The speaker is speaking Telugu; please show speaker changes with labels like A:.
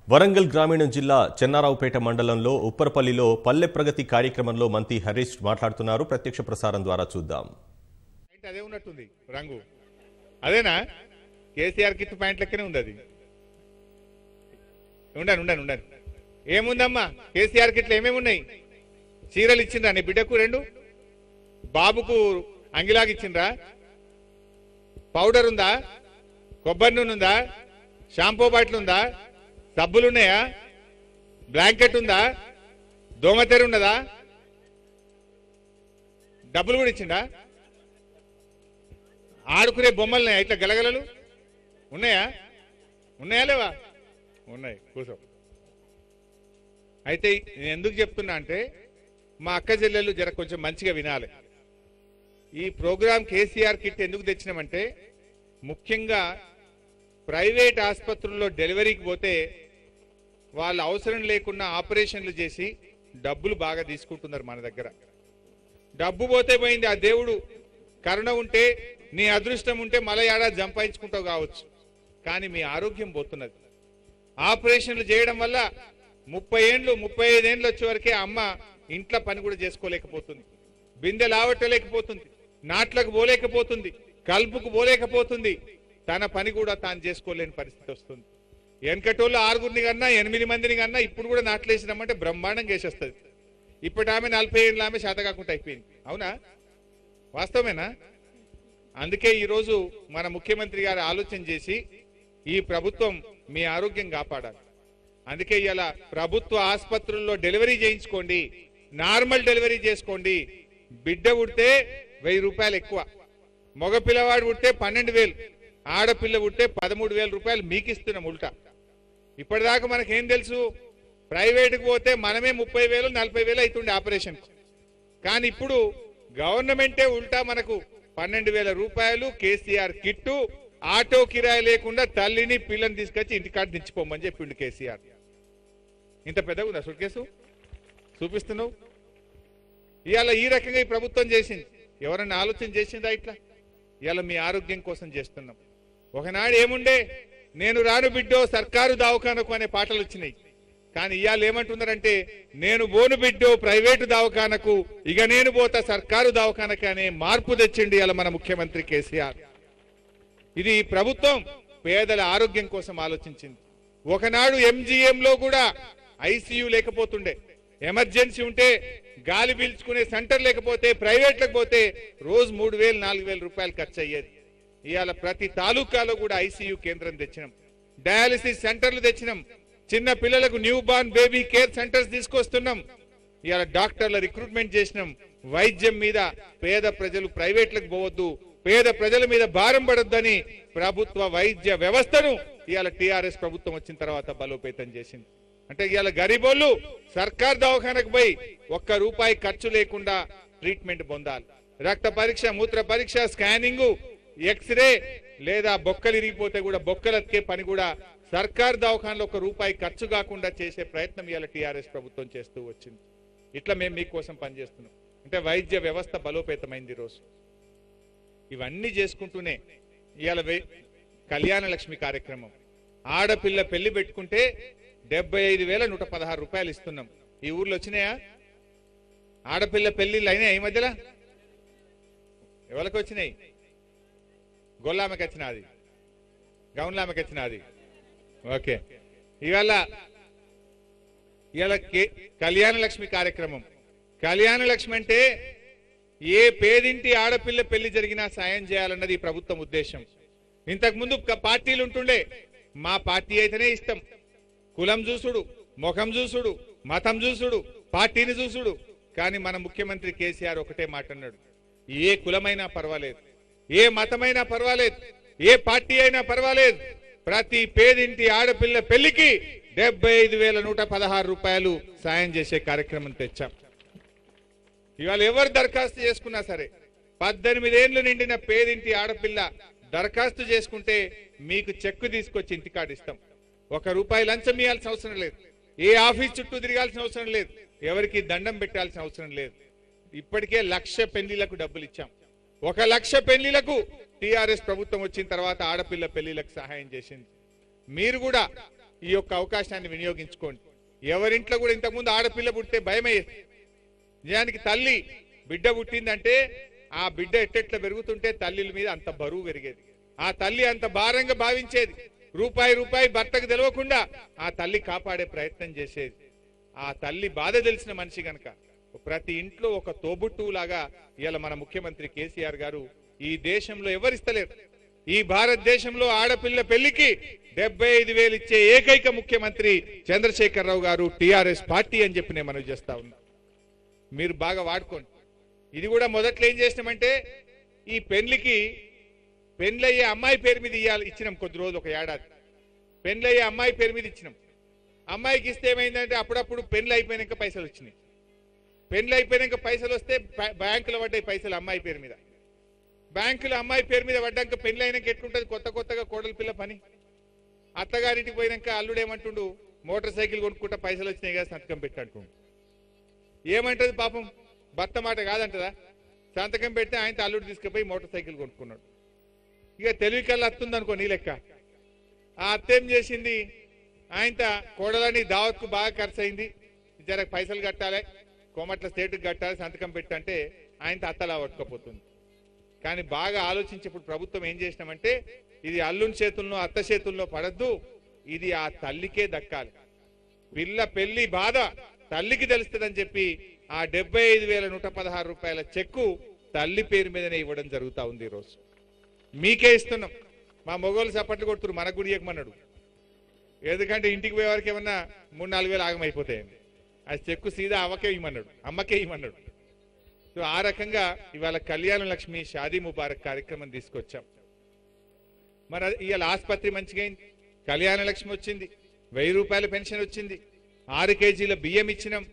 A: వరంగల్ గ్రామీణ జిల్లా చెన్నారావుపేట మండలంలో ఉప్పరపల్లిలో పల్లె ప్రగతి కార్యక్రమంలో మంత్రి హరీష్ మాట్లాడుతున్నారు. ప్రత్యక్ష ప్రసారం ద్వారా చూద్దాం.
B: అదే ఉన్నట్టుంది రంగు అదేనా? కేసీఆర్ కిట్ పాయింట్ లెక్కనే ఉంది అది. ఉండండి ఏముందమ్మా కేసీఆర్ కిట్లు ఏమేమి ఉన్నాయి? చీరలు ఇచ్చిండ్రా నీ బిడ్డకు 2? బాబుకు అంగిలాగా ఇచ్చిండ్రా? పౌడర్ ఉందా? కొబ్బరి నూనె ఉందా? షాంపూ బాటిల్ ఉందా? సబ్బులున్నాయా? బ్లాంకెట్ ఉందా? దోమతెర ఉన్నదా? డబ్బులు కూడా ఇచ్చిండా? ఆడుకునే బొమ్మలున్నాయా? ఇట్లా గలగలలు ఉన్నాయా? లేవా? ఉన్నాయి. కూర్చో. అయితే నేను ఎందుకు చెప్తున్నా అంటే మా అక్క చెల్లెళ్ళు జర కొంచెం మంచిగా వినాలి. ఈ ప్రోగ్రాం కేసీఆర్ కిట్ ఎందుకు తెచ్చినామంటే ముఖ్యంగా ప్రైవేట్ ఆసుపత్రుల్లో డెలివరీకి పోతే వాళ్ళు అవసరం లేకుండా ఆపరేషన్లు చేసి డబ్బులు బాగా తీసుకుంటున్నారు మన దగ్గర. డబ్బు పోతే పోయింది, ఆ దేవుడు కరుణ ఉంటే నీ అదృష్టం ఉంటే మళ్ళీ ఏడాది సంపాదించుకుంటావు కావచ్చు, కానీ మీ ఆరోగ్యం పోతున్నది. ఆపరేషన్లు చేయడం వల్ల 30 ఏళ్ళు 35 ఏళ్ళు వచ్చే వరకే అమ్మ ఇంట్లో పని కూడా చేసుకోలేకపోతుంది, బిందె లావట్టలేకపోతుంది, నాట్లకు పోలేకపోతుంది, కలుపుకు పోలేకపోతుంది, తన పని కూడా తాను చేసుకోలేని పరిస్థితి వస్తుంది. వెనకటోళ్ళు 6గురిని కన్నా 8 మందిని కన్నా ఇప్పుడు కూడా నాట్లేసినామంటే బ్రహ్మాండంగా వేసేస్తుంది. ఇప్పటి ఆమె 40 ఏళ్ళ ఆమె శాత కాకుండా అయిపోయింది. అవునా? వాస్తవమేనా? అందుకే ఈరోజు మన ముఖ్యమంత్రి గారు ఆలోచన చేసి ఈ ప్రభుత్వం మీ ఆరోగ్యం కాపాడాలి. అందుకే ఇలా ప్రభుత్వ ఆసుపత్రుల్లో డెలివరీ చేయించుకోండి, నార్మల్ డెలివరీ చేసుకోండి. బిడ్డ పుడితే 1000 రూపాయలు ఎక్కువ, మగ పిల్లవాడు పుడితే 12,000, ఆడపిల్ల పుడితే 13,000 రూపాయలు మీకు ఇస్తున్నాం ఉల్టా. ఇప్పటిదాకా మనకేం తెలుసు? ప్రైవేట్కి పోతే మనమే 30,000 40,000 అవుతుండే ఆపరేషన్. కానీ ఇప్పుడు గవర్నమెంటే ఉల్టా మనకు 12,000 రూపాయలు కేసీఆర్ కిట్టు, ఆటో కిరాయి లేకుండా తల్లిని పిల్లని తీసుకొచ్చి ఇంటికాడ దించిపోమని చెప్పిండు కేసీఆర్. ఇంత పెద్దగా ఉందా సూట్ కేసు? చూపిస్తున్నావు. ఇవాళ ఈ రకంగా ఈ ప్రభుత్వం చేసింది. ఎవరన్నా ఆలోచన చేసిందా ఇట్లా? ఇవాళ మీ ఆరోగ్యం కోసం చేస్తున్నాం. ఒకనాడు ఏముండే, నేను రాను బిడ్డో సర్కారు దవాఖానకు అనే పాటలు వచ్చినాయి. కానీ ఇవాళ ఏమంటున్నారంటే, నేను బోను బిడ్డో ప్రైవేటు దవాఖానకు, ఇక నేను పోతా సర్కారు దవాఖానకు అనే మార్పు తెచ్చిండి ఇవాళ మన ముఖ్యమంత్రి కేసీఆర్. ఇది ప్రభుత్వం పేదల ఆరోగ్యం కోసం ఆలోచించింది. ఒకనాడు ఎంజీఎంలో కూడా ఐసీయూ లేకపోతుండే, ఎమర్జెన్సీ ఉంటే గాలి పీల్చుకునే సెంటర్ లేకపోతే ప్రైవేట్లకు పోతే రోజు 3,000 4,000 రూపాయలు ఖర్చు అయ్యేది. ఇవాళ ప్రతి తాలూకాలో కూడా ఐసీయూ కేంద్రం తెచ్చినాం, డయాలసిస్ సెంటర్లు తెచ్చినాం, చిన్న పిల్లలకు new born baby care centres తీసుకొస్తున్నాం. ఇవాళ డాక్టర్ల రిక్రూట్మెంట్ చేసినాం. వైద్యం మీద పేద ప్రజలు ప్రైవేట్లకు పోవద్దు, పేద ప్రజల మీద భారం పడొద్దని ప్రభుత్వ వైద్య వ్యవస్థను ఇవాళ టీఆర్ఎస్ ప్రభుత్వం వచ్చిన తర్వాత బలోపేతం చేసింది. అంటే ఇవాళ గరీబోళ్ళు సర్కార్ దవాఖానకు పోయి ₹1 ఖర్చు లేకుండా ట్రీట్మెంట్ పొందాలి. రక్త పరీక్ష, మూత్ర పరీక్ష, స్కానింగ్, ఎక్స్రే, లేదా బొక్కలు ఇరిగిపోతే కూడా బొక్కలు అతికే పని కూడా సర్కార్ దవాఖానలో ₹1 ఖర్చు కాకుండా చేసే ప్రయత్నం ఇవాళ టీఆర్ఎస్ ప్రభుత్వం చేస్తూ వచ్చింది. ఇట్లా మేము మీకోసం పనిచేస్తున్నాం. అంటే వైద్య వ్యవస్థ బలోపేతమైంది ఈరోజు. ఇవన్నీ చేసుకుంటూనే ఇవాళ కళ్యాణ లక్ష్మి కార్యక్రమం, ఆడపిల్ల పెళ్లి పెట్టుకుంటే 75,116 రూపాయలు ఇస్తున్నాం. ఈ ఊర్లో వచ్చినాయా ఆడపిల్ల పెళ్లిళ్ళు? అయినాయి ఈ మధ్యలో? ఎవరికి వచ్చినాయి? గొల్లామెకి వచ్చినది, గౌన్లామెకి వచ్చినది. ఓకే. ఇవాళ కళ్యాణ లక్ష్మి కార్యక్రమం. కళ్యాణ లక్ష్మి అంటే ఏ పేదింటి ఆడపిల్ల పెళ్లి జరిగినా సాయం చేయాలన్నది ఈ ప్రభుత్వం ఉద్దేశం. ఇంతకు ముందు పార్టీలు ఉంటుండే, మా పార్టీ అయితేనే ఇష్టం, కులం చూసుడు, ముఖం చూసుడు, మతం చూసుడు, పార్టీని చూసుడు. కానీ మన ముఖ్యమంత్రి కేసీఆర్ ఒకటే మాట అన్నాడు, ఏ కులమైనా పర్వాలేదు, ఏ మతమైనా పర్వాలేదు, ఏ పార్టీ అయినా పర్వాలేదు, ప్రతి పేదింటి ఆడపిల్ల పెళ్లికి 75,116 రూపాయలు సాయం చేసే కార్యక్రమం తెచ్చాం. ఇవాళ ఎవరు దరఖాస్తు చేసుకున్నా సరే 18 ఏళ్లు నిండిన పేదింటి ఆడపిల్ల దరఖాస్తు చేసుకుంటే మీకు చెక్కు తీసుకొచ్చి ఇంటికాడ ఇస్తాం. ₹1 లంచం ఇవ్వాల్సిన అవసరం లేదు, ఏ ఆఫీస్ చుట్టూ తిరగాల్సిన అవసరం లేదు, ఎవరికి దండం పెట్టాల్సిన అవసరం లేదు. ఇప్పటికే 1,00,000 పెళ్లిలకు డబ్బులు ఇచ్చాం. 1,00,000 పెళ్లిలకు టీఆర్ఎస్ ప్రభుత్వం వచ్చిన తర్వాత ఆడపిల్ల పెళ్లిలకు సహాయం చేసింది. మీరు కూడా ఈ యొక్క అవకాశాన్ని వినియోగించుకోండి. ఎవరింట్లో కూడా ఇంతకుముందు ఆడపిల్ల పుట్టితే భయమయ్యేది. నిజానికి తల్లి బిడ్డ పుట్టిందంటే ఆ బిడ్డ ఎట్టెట్లా పెరుగుతుంటే తల్లిల మీద అంత బరువు పెరిగేది. ఆ తల్లి అంత భారంగా భావించేది. రూపాయి రూపాయి భర్తకు తెలియకుండా ఆ తల్లి కాపాడే ప్రయత్నం చేసేది. ఆ తల్లి బాధ తెలిసిన మనిషి గనక ప్రతి ఇంట్లో ఒక తోబుట్టులాగా ఇవాళ మన ముఖ్యమంత్రి కేసీఆర్ గారు ఈ దేశంలో ఎవరిస్తలేరు. ఈ భారతదేశంలో ఆడపిల్ల పెళ్లికి 75,000 ఇచ్చే ఏకైక ముఖ్యమంత్రి చంద్రశేఖరరావు గారు, టిఆర్ఎస్ పార్టీ అని చెప్పి నేను మనవి చేస్తా ఉన్నా. మీరు బాగా వాడుకోండి. ఇది కూడా మొదట్లో ఏం చేసినామంటే ఈ పెళ్లయ్యే అమ్మాయి పేరు మీద ఇచ్చినాం. కొద్ది రోజులు ఒక ఏడాది పెళ్లయ్యే అమ్మాయి పేరు మీద ఇచ్చినాం. అమ్మాయికి ఇస్తే ఏమైందంటే అప్పుడప్పుడు పెళ్లి అయిపోయినాక పైసలు వచ్చినాయి. పెళ్లి అయిపోయినాక పైసలు వస్తే బ్యాంకులో పడ్డాయి పైసలు అమ్మాయి పేరు మీద. బ్యాంకులో అమ్మాయి పేరు మీద పడ్డాక పెళ్లి అయినాక ఎట్లుంటది, కొత్తగా కోడలి పిల్ల పని. అత్తగారింటికి పోయినాక అల్లుడు ఏమంటుండు, మోటార్ సైకిల్ కొనుక్కుంటా పైసలు వచ్చినాయి కదా సంతకం పెట్టంటుండు. ఏమంటది పాపం, భర్త మాట కాదంటదా. సంతకం పెడితే ఆయనతో అల్లుడు తీసుకుపోయి మోటార్ సైకిల్ కొనుక్కున్నాడు. ఇక తెలివి కల్లా అత్తుంది అనుకో నీ లెక్క. ఆ అత్త ఏం చేసింది, ఆయనతో కోడలని దావత్కు బాగా ఖర్చు అయింది, జర పైసలు కట్టాలి, కోమట్ల స్టేట్కి కట్టాలి, సంతకం పెట్టంటే ఆయనతో అత్తలా పట్టుకపోతుంది. కానీ బాగా ఆలోచించి ఇప్పుడు ప్రభుత్వం ఏం చేసినామంటే ఇది అల్లుని చేతుల్లో అత్త చేతుల్లో పడద్దు, ఇది ఆ తల్లికే దక్కాలి. పిల్ల పెళ్లి బాధ తల్లికి తెలుస్తుందని చెప్పి ఆ 75,116 రూపాయల చెక్కు తల్లి పేరు మీదనే ఇవ్వడం జరుగుతూ ఉంది. ఈరోజు మీకే ఇస్తున్నాం. మా మొగోళ్ళు చప్పట్లు కొడుతున్నారు, మనకు కూడా ఇవ్వమన్నాడు. ఎందుకంటే ఇంటికి పోయే వరకు ఏమన్నా 3-4 వేలు ఆగమైపోతాయండి. ఆ చెక్కు సీదా అమ్మకే ఇవ్వమన్నాడు. సో ఆ రకంగా ఇవాళ కళ్యాణ లక్ష్మి షాదీ ముబారక్ కార్యక్రమం తీసుకొచ్చాం. మరి ఇవాళ ఆసుపత్రి మంచిగా అయింది, కళ్యాణ లక్ష్మి వచ్చింది, 1000 రూపాయల పెన్షన్ వచ్చింది, 6 కేజీల బియ్యం ఇచ్చినాం,